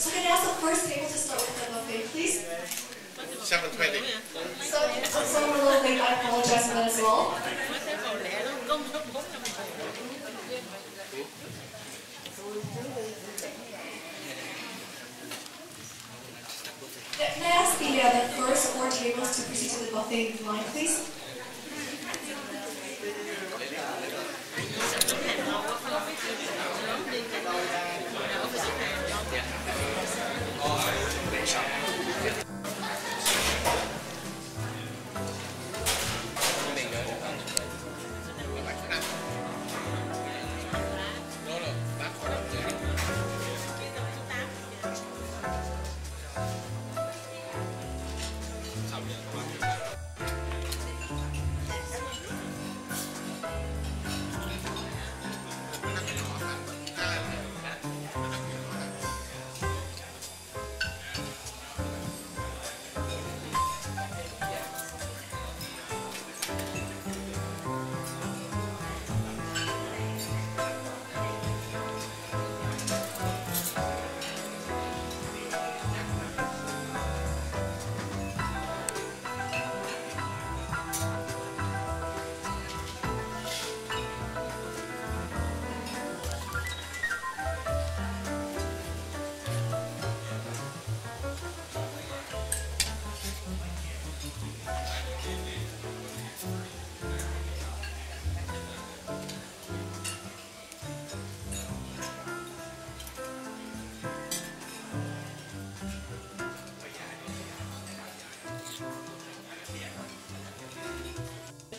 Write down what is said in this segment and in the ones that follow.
So can I ask the first table to start with the buffet, please? 7:20. So we're a little late. I apologize for that as well. Can I ask the first 4 tables to proceed to the buffet line, please?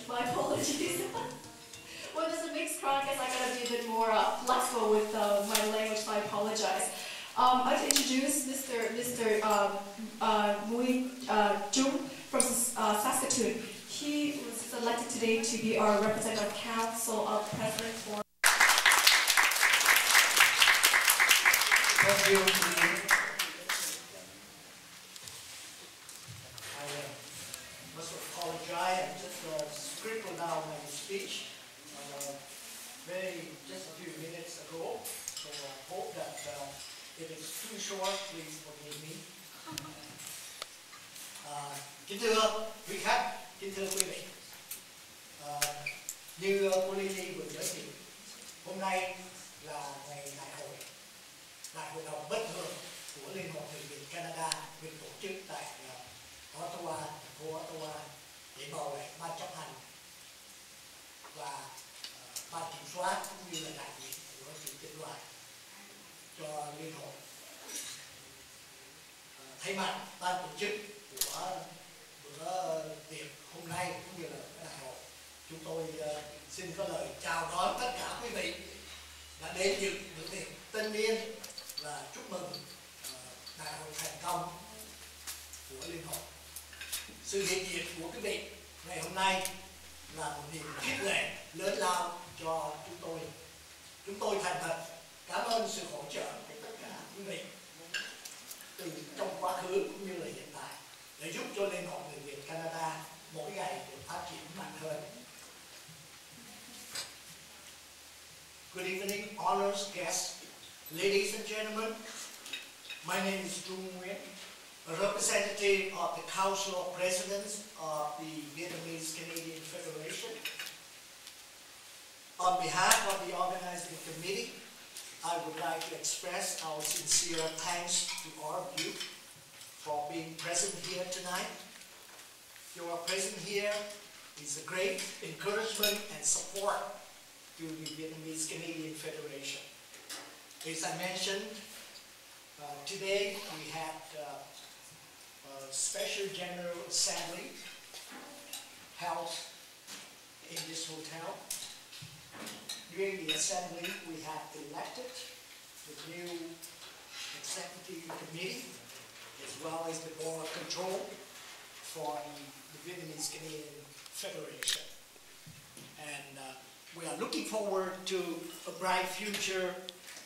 My apologies. When there's a mixed crowd, I guess I gotta be a bit more flexible with my language, so I apologize. I'd like to introduce Mr. Buổi from Saskatoon. He was selected today to be our representative council president for. Thank you. I must apologize. I just scribbled down my speech just a few minutes ago. So I hope that if it's too short, please forgive me. Kính thưa quý khách, kính thưa quý vị, như cô Liên vừa giới thiệu, hôm nay là ngày đại hội đồng bất thường của Liên hội Người Việt Canada được tổ chức tại Ottawa, thành phố Ottawa, để bầu lại ban chấp hành và ban kiểm soát cũng như là đại diện của chủ tịch đoàn cho Liên hội. Thay mặt ban tổ chức của bữa tiệc hôm nay cũng như là đại hội, chúng tôi xin có lời chào đón tất cả quý vị đã đến dự bữa tiệc tân niên và chúc mừng đại hội thành công của Liên hội. Sự hiện diện của quý vị ngày hôm nay là một niềm khích lệ lớn lao cho chúng tôi. Chúng tôi thành thật cảm ơn sự hỗ trợ của tất cả quý vị từ trong quá khứ cũng như là hiện tại để giúp cho Liên hội Người Việt Canada mỗi ngày được phát triển mạnh hơn. Good evening, honored guests, ladies and gentlemen. My name is Buổi, a representative of the Council of Presidents of the Vietnamese Canadian Federation. On behalf of the organizing committee, I would like to express our sincere thanks to all of you for being present here tonight. Your presence here is a great encouragement and support to the Vietnamese Canadian Federation. As I mentioned, today we had a special General Assembly held in this hotel. During the assembly, we have elected the new executive committee as well as the board of control for the Vietnamese Canadian Federation. And we are looking forward to a bright future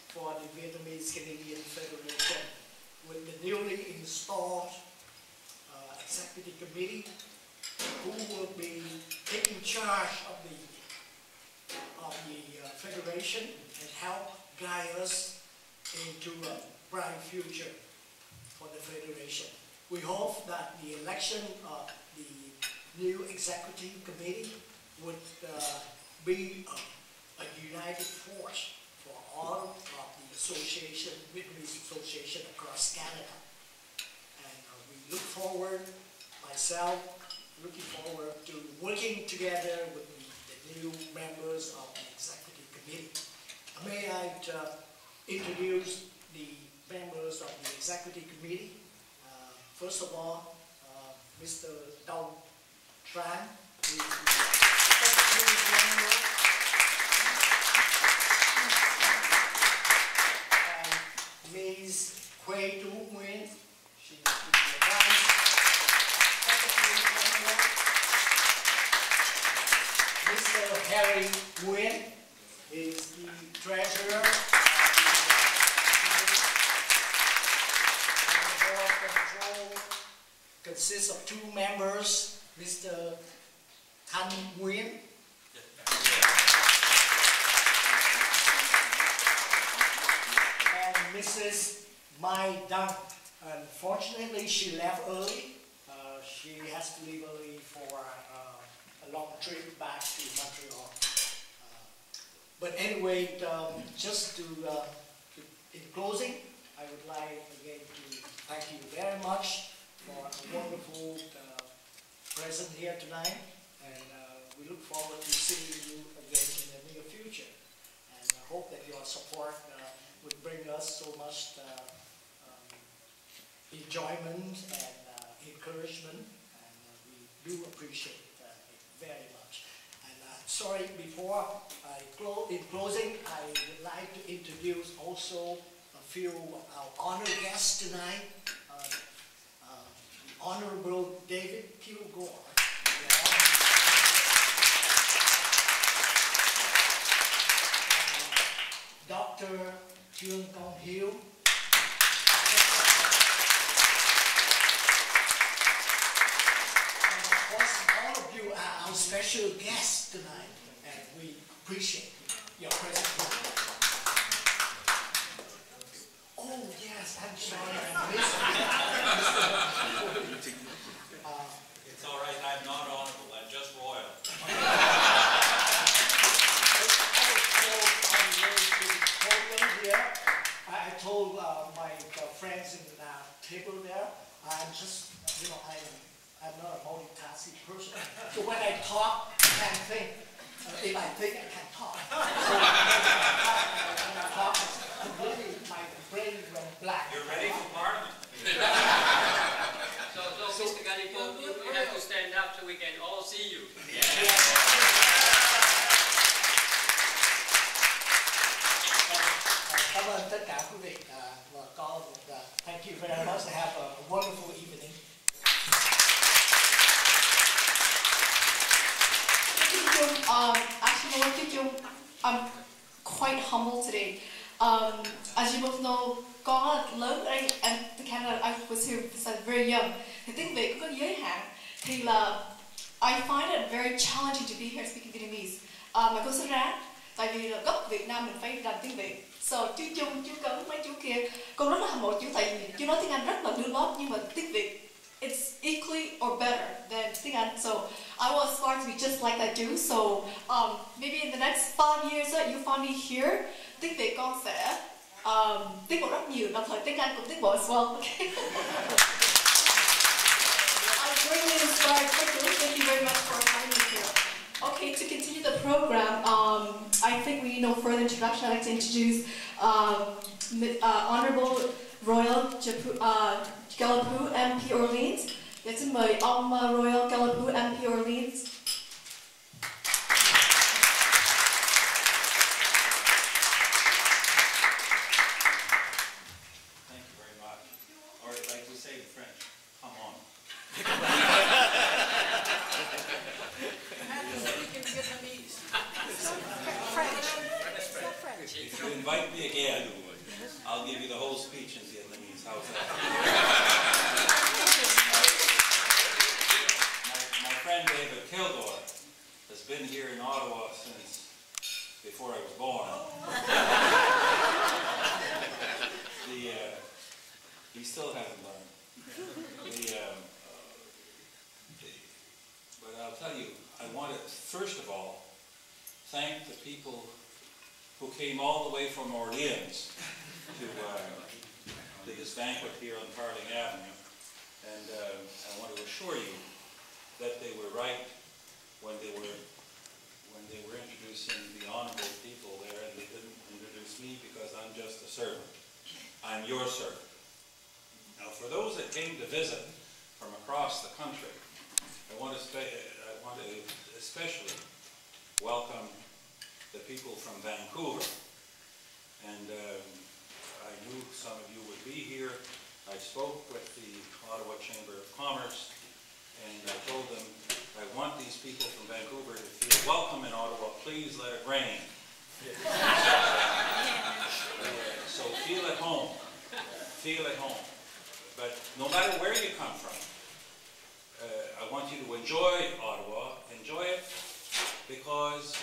for the Vietnamese Canadian Federation with the newly installed executive committee who will be taking charge of the federation and help guide us into a bright future. for the Federation. We hope that the election of the new executive committee would be a united force for all of the association, Vietnamese association across Canada. And we look forward, myself, looking forward to working together with the new members of the executive committee. May I introduce the members of the executive committee. First of all, Mr. Dong Tran, who is the secretary member, and Ms. Quay Tu Nguyen, she is the vice secretary member. Mr. Harry Nguyen is the treasurer. Consists of 2 members, Mr. Thanh Nguyen and Mrs. Mai Dang. Unfortunately, she left early. She has to leave early for a long trip back to Montreal. But anyway, just to in closing, I would like again to thank you very much for a wonderful presence here tonight, and we look forward to seeing you again in the near future. And I hope that your support would bring us so much enjoyment and encouragement, and we do appreciate it very much. And sorry, before I close, in closing, I would like to introduce also a few of our honored guests tonight. Honorable David Kilgore, Dr. Trương Công Hiếu, and of course all of you are our special guests tonight, and we appreciate your presence. Oh yes, I'm sorry I missed it. It's all right, I'm not honorable, I'm just royal. I was told on the way to the podium here, I told my friends in the table there, I'm just, you know, I'm not a multitasking person. So when I talk, I can't think. If I think, I can't talk. So when I talk, completely, my brain went black. You're ready for Parliament. So Mr. Galipo, you have to stand up so we can all see you. Cảm ơn tất cả quý vị và có một thank you very much and have a wonderful evening. Actually, Lord Kim, I'm quite humble today. As you both know, có lớn ở đây, and Canada, I was here very young. Thì tiếng Việt có giới hạn. Thì là I find it very challenging to be here speaking Vietnamese. Mà cô sẽ ráng, tại vì là gốc Việt Nam mình phải làm tiếng Việt. So chú Trung, chú Cấn, mấy chú kia, con rất là hâm mộ chú tại vì chú nói tiếng Anh rất là lưu loát, nhưng mà tiếng Việt it's equally or better than tiếng Anh. So I will aspire to be just like that too. So maybe in the next 5 years you find me here, tiếng Việt con sẽ tiến bộ rất nhiều, đồng thời tiếng Anh cũng tiến bộ as well. Okay. I'm really inspired. Thank you very much for having me here. Okay, to continue the program, I think we need no further introduction. I'd like to introduce Honorable Royal Gallipoux MP Orleans. Để xin mời ông Royal Gallipoux MP Orleans. Thank you very much. Or like we say in French, come on. If you invite me again, I'll give you the whole speech in Vietnamese. How's that? My friend David Kilgore has been here in Ottawa since before I was born. He still hasn't learned. people who came all the way from Orleans to this banquet here on Carling Avenue. And I want to assure you that they were right when they were introducing the honorable people there, and they didn't introduce me because I'm just a servant. I'm your servant. Now, for those that came to visit from across the country, I want to especially welcome the people from Vancouver. And I knew some of you would be here. I spoke with the Ottawa Chamber of Commerce, and I told them, I want these people from Vancouver to feel welcome in Ottawa. Please let it rain. So feel at home. Feel at home. But no matter where you come from, I want you to enjoy Ottawa. Enjoy it because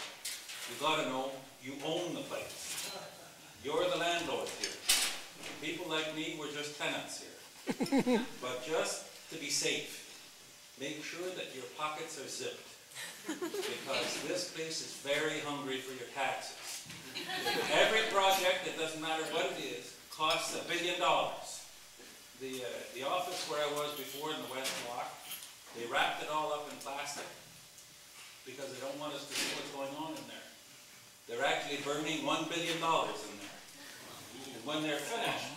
you got to know you own the place. You're the landlord here. People like me, we're just tenants here. But just to be safe, make sure that your pockets are zipped, because this place is very hungry for your taxes. Every project, it doesn't matter what it is, costs $1 billion. The office where I was before in the West Block, they wrapped it all up in plastic because they don't want us to see what's going on in there. They're actually burning $1 billion in there. And when they're finished,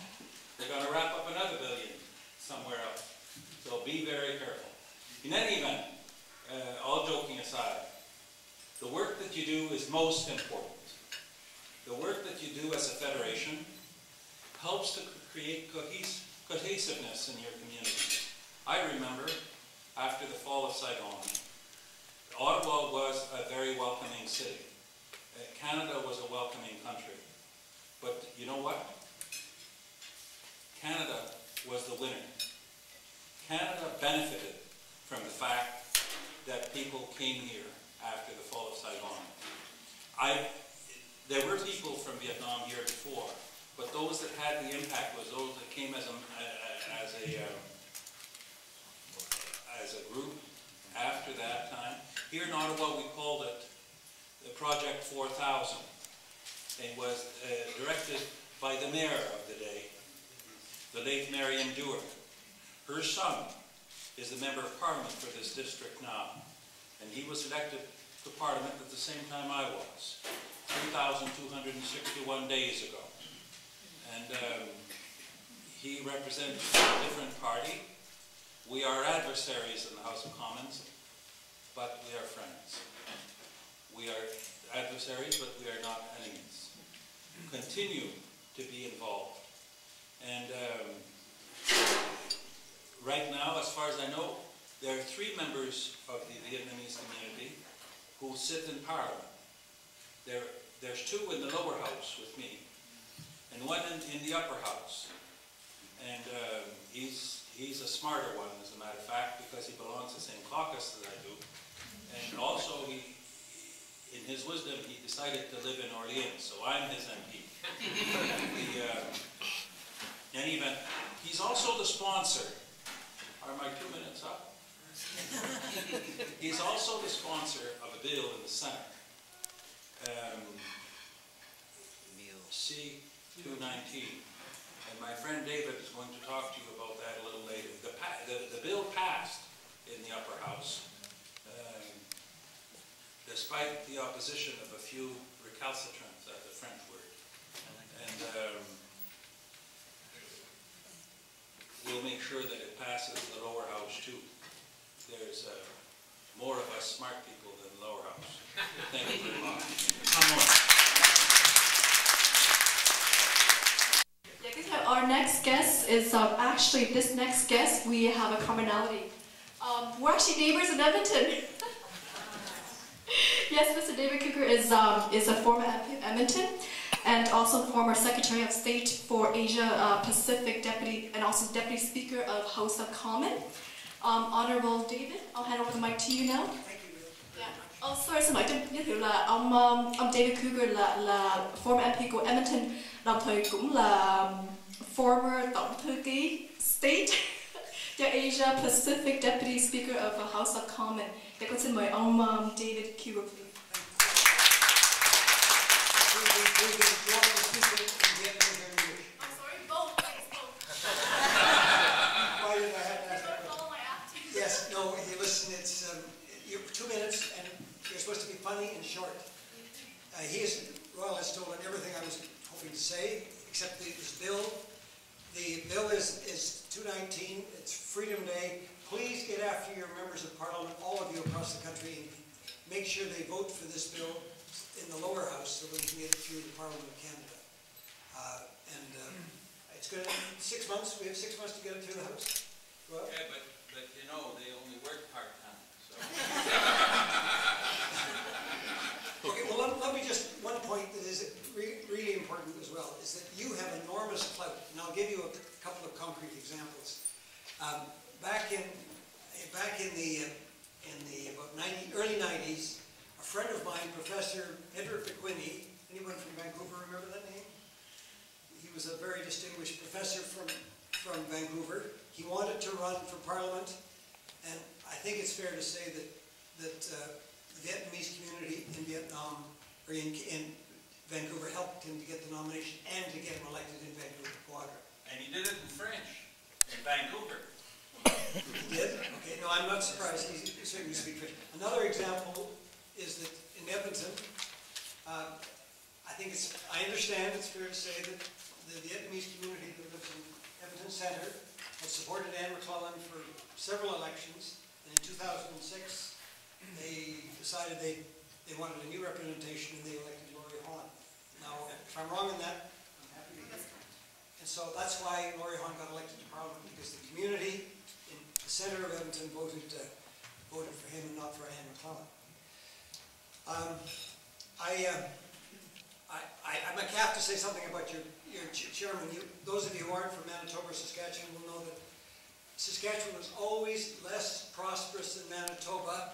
they're going to wrap up another $1 billion somewhere else. So be very careful. In any event, all joking aside, the work that you do is most important. The work that you do as a federation helps to create cohesiveness in your community. I remember, after the fall of Saigon, Ottawa was a very welcoming city. Canada was a welcoming country. But you know what? Canada was the winner. Canada benefited from the fact that people came here after the fall of Saigon. There were people from Vietnam here before, but those that had the impact was those that came as a group after that time. Here in Ottawa, we called it the Project 4000. It was directed by the mayor of the day, the late Marion Dewar. Her son is the member of Parliament for this district now, and he was elected to Parliament at the same time I was, 3,261 days ago. And he represents a different party. We are adversaries in the House of Commons, but we are friends. We are adversaries, but we are not enemies. Continue to be involved. And right now, as far as I know, there are 3 members of the Vietnamese community who sit in Parliament. There's 2 in the lower house with me, and 1 in the upper house. And he's a smarter one, as a matter of fact, because he belongs to the same caucus that I do. And also, in his wisdom, he decided to live in Orleans, so I'm his MP. In any event, he's also the sponsor. Are my 2 minutes up? He's also the sponsor of a bill in the Senate, C-219. And my friend David is going to talk to you about that a little later. The bill passed in the upper house, despite the opposition of a few recalcitrants, that's the French word. And we'll make sure that it passes the lower house too. There's more of us smart people than the lower house. Thank you very much. Come on. Yeah, our next guest is actually this next guest we have a commonality. We're actually neighbors in Edmonton. Yes, Mr. David Cooker is a former MP of Edmonton and also former Secretary of State for Asia Pacific Deputy and also Deputy Speaker of House of Commons. Honorable David, I'll hand over the mic to you now. Thank you. Yeah. Sorry, xin lỗi giới thiệu là ông David Cooker là former MP của Edmonton, đồng thời cũng là former Tổng thư ký State cho Asia Pacific Deputy Speaker of the House of Commons. Để con xin mời ông David Cooper, please. we can drop the speaker in Vietnamese or English. I'm sorry, both, please, both. Why did I have to ask that? Follow my acting. Yes, no, you listen, it's you're 2 minutes and you're supposed to be funny and short. He is, Royal has stolen everything I was hoping to say, except this bill. The bill is 219, it's Freedom Day. Please get after your members of Parliament, all of you across the country, and make sure they vote for this bill in the lower house so that we can get it through the Parliament of Canada. It's going to 6 months, we have 6 months to get it through the house. Well, Yeah, but you know, they only work part-time, so. okay, well, let me just, one point that is really important as well, is that you have enormous clout, and I'll give you a couple of concrete examples. Back in the about early 90s, a friend of mine, Professor Edward McQuinney, anyone from Vancouver remember that name? He was a very distinguished professor from Vancouver. He wanted to run for Parliament, and I think it's fair to say that the Vietnamese community in Vietnam, or in Vancouver, helped him to get the nomination and to get him elected in Vancouver Quadra. And he did it in French, in Vancouver. He did? Okay, no, I'm not surprised. He certainly speaks French. Another example is that in Edmonton, I understand it's fair to say that the Vietnamese community that lives in Edmonton Centre has supported Anne McClellan for several elections, and in 2006 they decided they wanted a new representation and they elected Laurie Hahn. Now, if I'm wrong in that, I'm happy to hear it. And so that's why Laurie Hahn got elected to Parliament, because the community in the centre of Edmonton voted for him and not for Anne McClellan. I have to say something about your chairman. Those of you who aren't from Manitoba or Saskatchewan will know that Saskatchewan was always less prosperous than Manitoba,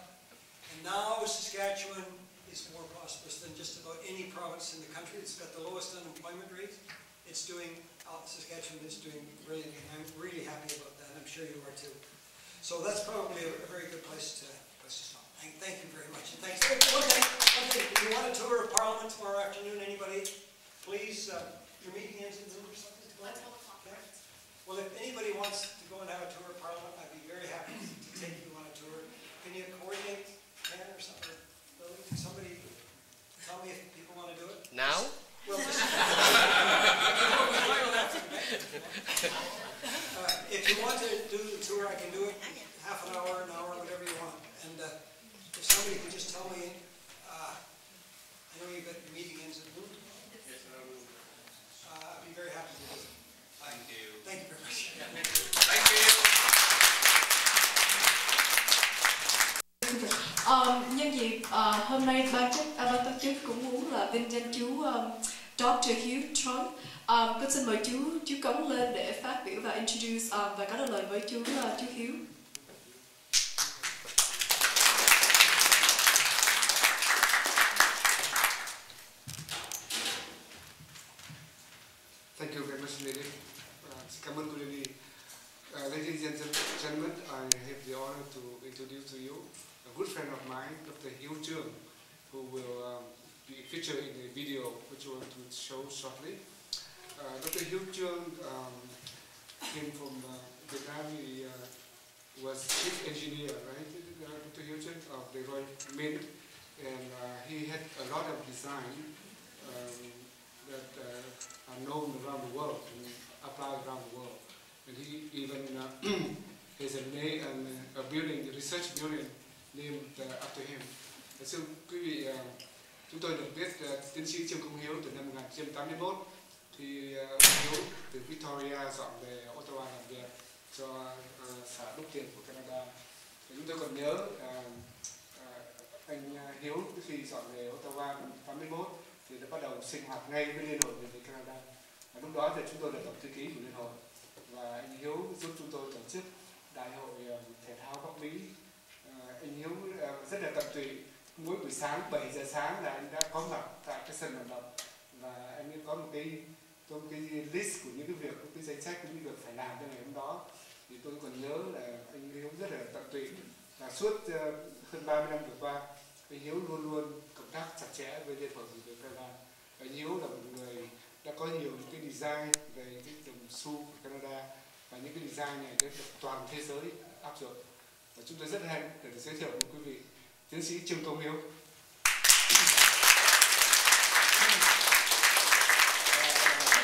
and now Saskatchewan is more prosperous than just about any province in the country. It's got the lowest unemployment rate. Saskatchewan is doing brilliantly, and I'm really happy about that. I'm sure you are too. So that's probably a very good place to stop. Thank you very much. And thanks. One thing, if you want a tour of Parliament tomorrow afternoon, anybody, please, your meeting ends at noon or something? Let's hold a conference. Okay. Well, if anybody wants to go and have a tour of Parliament, I'd be very happy to take you on a tour. Can you coordinate, Ken, or something? Can somebody tell me if people want to do it? Now? Well, if you want to do the tour, I can do it half an hour, whatever you want. And if somebody could just tell me, I know you've got your meeting ends at noon. I'd be very happy to do it. Thank you. Thank you very much. Thank you. Nhân dịp hôm nay ban tổ chức cũng muốn là vinh danh chú Dr. Hugh Trump. Con xin mời chú Cống lên để phát biểu và introduce và có đôi lời với chú Hugh. Thank you very much, Lily. Cảm ơn cô Lily. Ladies and gentlemen, I have the honor to introduce to you a good friend of mine, Dr. Hugh Trump, who will be featured in a video which we want to show shortly. Dr. Hugh Trump came from Vietnam. He was chief engineer, right? Dr. Hugh Trump of the Royal Mint, and he had a lot of design that are known around the world and applied around the world. And he even has a building, a research building named after him. Thưa quý vị, chúng tôi được biết tiến sĩ Trương Công Hiếu từ năm 1981 thì ông Hiếu từ Victoria dọn về Ottawa làm việc cho xã đúc tiền của Canada. Thì chúng tôi còn nhớ anh Hiếu khi dọn về Ottawa năm 81 thì đã bắt đầu sinh hoạt ngay với Liên hội người Việt Canada. Lúc đó thì chúng tôi là tổng thư ký của Liên hội và anh Hiếu giúp chúng tôi tổ chức đại hội thể thao Bắc Mỹ. Anh Hiếu rất là tận tụy, mỗi buổi sáng 7 giờ sáng là anh đã có mặt tại cái sân vận động và anh ấy có một cái list của những cái việc, một cái danh sách của những việc phải làm trong ngày hôm đó. Thì tôi còn nhớ là anh Hiếu rất là tận tụy và suốt hơn 30 năm vừa qua anh Hiếu luôn luôn cộng tác chặt chẽ với Liên hội người Việt Canada. Nhiêu là một người đã có nhiều những cái design về cái đồng xu của Canada, và những cái design này đã được toàn thế giới áp dụng. Và chúng tôi rất hân để được giới thiệu với quý vị tiến sĩ Trương Công Hiếu.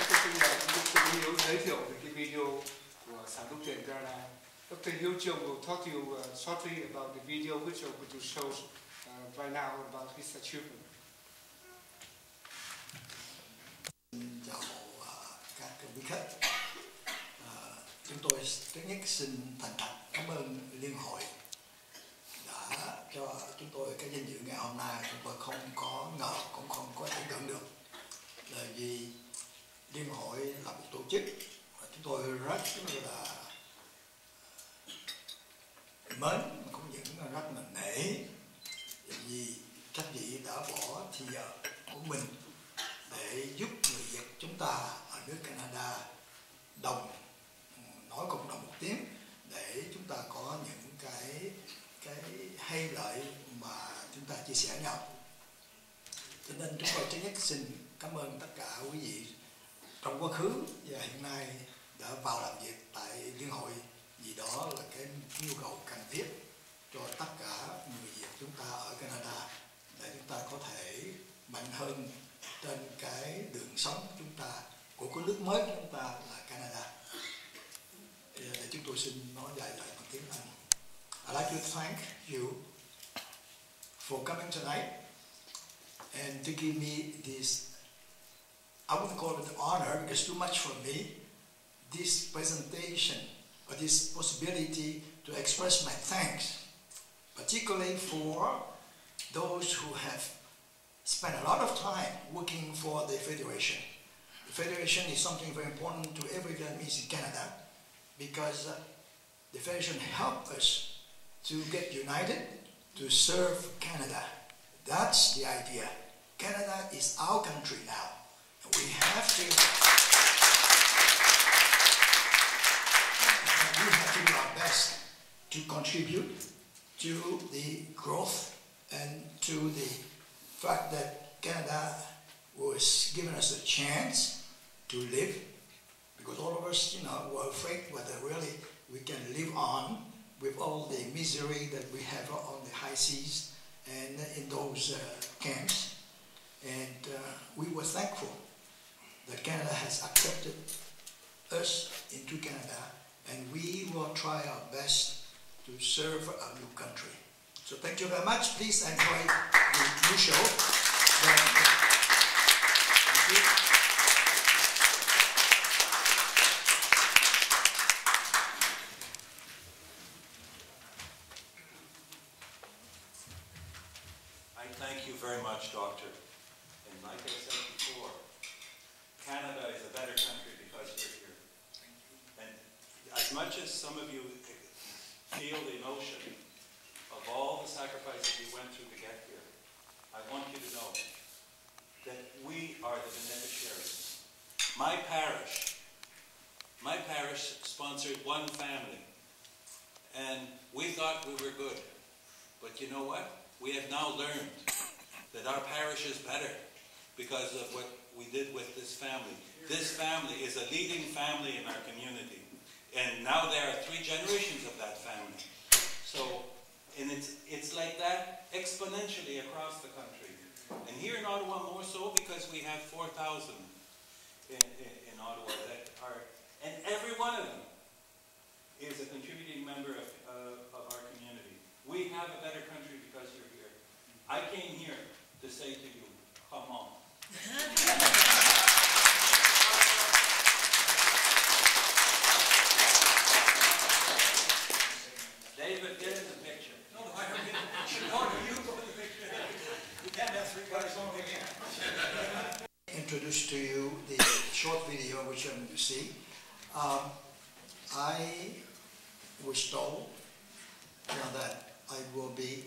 Tôi xin mời Trương Công Hiếu giới thiệu về cái video của sản đúc tiền Canada. Dr. Hiếu Trương will talk to you shortly about the video which I'm going to show right now about his achievement. Chào các quý khách. Chúng tôi thứ nhất xin thành thật cảm ơn Liên hội đã cho chúng tôi cái danh dự ngày hôm nay. Chúng tôi không có ngờ, cũng không có tưởng tượng được, là vì Liên hội là một tổ chức và chúng tôi rất là mến, cũng những rất là nể, vì các vị đã bỏ thời giờ của mình để giúp người Việt chúng ta ở nước Canada nói cùng đồng một tiếng, để chúng ta có những cái hay lợi mà chúng ta chia sẻ nhau. Cho nên chúng tôi thứ nhất xin cảm ơn tất cả quý vị trong quá khứ và hiện nay đã vào làm việc tại Liên hội, vì đó là cái nhu cầu cần thiết cho tất cả người Việt chúng ta ở Canada, để chúng ta có thể mạnh hơn trên cái đường sống chúng ta của cái nước mới của chúng ta là Canada. Để chúng tôi xin nói dài bằng tiếng Anh. I'd like to thank you for coming tonight and to give me this, I wouldn't call it honor because too much for me, this presentation or this possibility to express my thanks, particularly for those who have spent a lot of time working for the Federation. The Federation is something very important to every Vietnamese in Canada, because the Federation helped us to get united to serve Canada. That's the idea. Canada is our country now, and we have to do our best to contribute to the growth and to the fact that Canada was giving us a chance to live, because all of us, were afraid whether really we can live on with all the misery that we have on the high seas and in those camps. And we were thankful that Canada has accepted us into Canada, and we will try our best to serve our new country. So thank you very much. Please enjoy the new show. Thank you. Thank you very much, Doctor. And like I said before, Canada is a better country because you're here. And as much as some of you feel the emotion of all the sacrifices we went through to get here, I want you to know that we are the beneficiaries. My parish sponsored one family, and we thought we were good. But you know what? We have now learned that our parish is better because of what we did with this family. This family is a leading family in our community. And now there are 3 generations of that family. So, and it's like that exponentially across the country. And here in Ottawa more so because we have 4,000 in Ottawa that are, and every one of them is a contributing member of our community. We have a better country because you're here. I came here to say to you, come on. David, get in the picture. No, I don't get in the picture. No, you go in the picture. You can't have 3 guys on again. Introduce to you the short video which you're going to see. I was told that I will be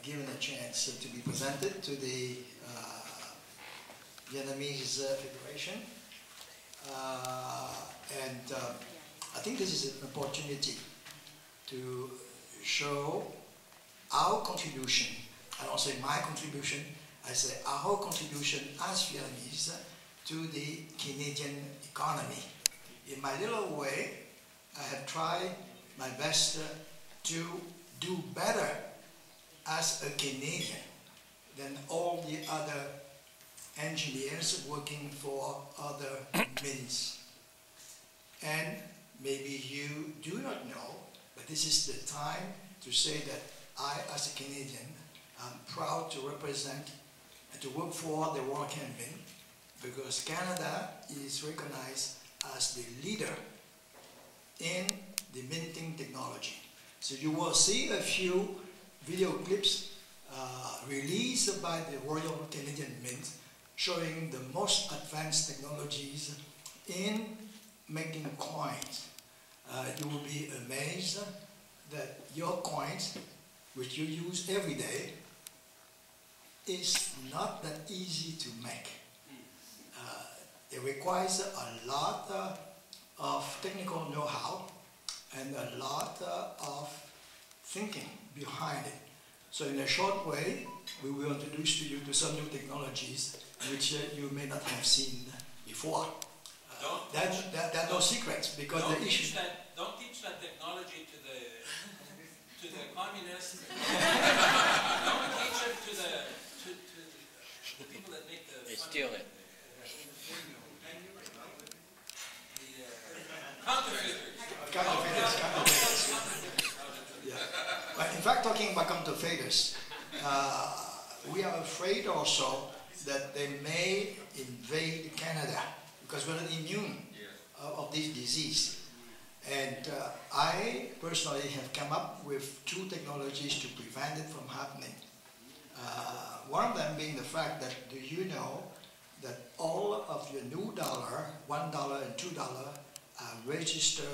given a chance to be presented to the Vietnamese Federation, and I think this is an opportunity to show our contribution, and also my contribution as our contribution as Vietnamese to the Canadian economy. In my little way, I have tried my best to do better as a Canadian than all the other engineers working for other mints. And maybe you do not know, but this is the time to say that I, as a Canadian, am proud to represent and to work for the World Can Mint, because Canada is recognized as the leader in the minting technology. So you will see a few video clips released by the Royal Canadian Mint showing the most advanced technologies in making coins. You will be amazed that your coins, which you use every day, is not that easy to make. It requires a lot of technical know-how and a lot of thinking behind it. So in a short way, we will introduce you to some new technologies which you may not have seen before. There are no secrets, because the issue... Don't teach that technology to the communists. Don't teach it to the people that make the... They steal it. Counterfeiters. Yeah. But in fact, talking about counterfeiters, we are afraid also that they may invade Canada, because we're not immune of this disease. And I personally have come up with 2 technologies to prevent it from happening. One of them being the fact that, do you know that all of your new dollar, $1 and $2, are registered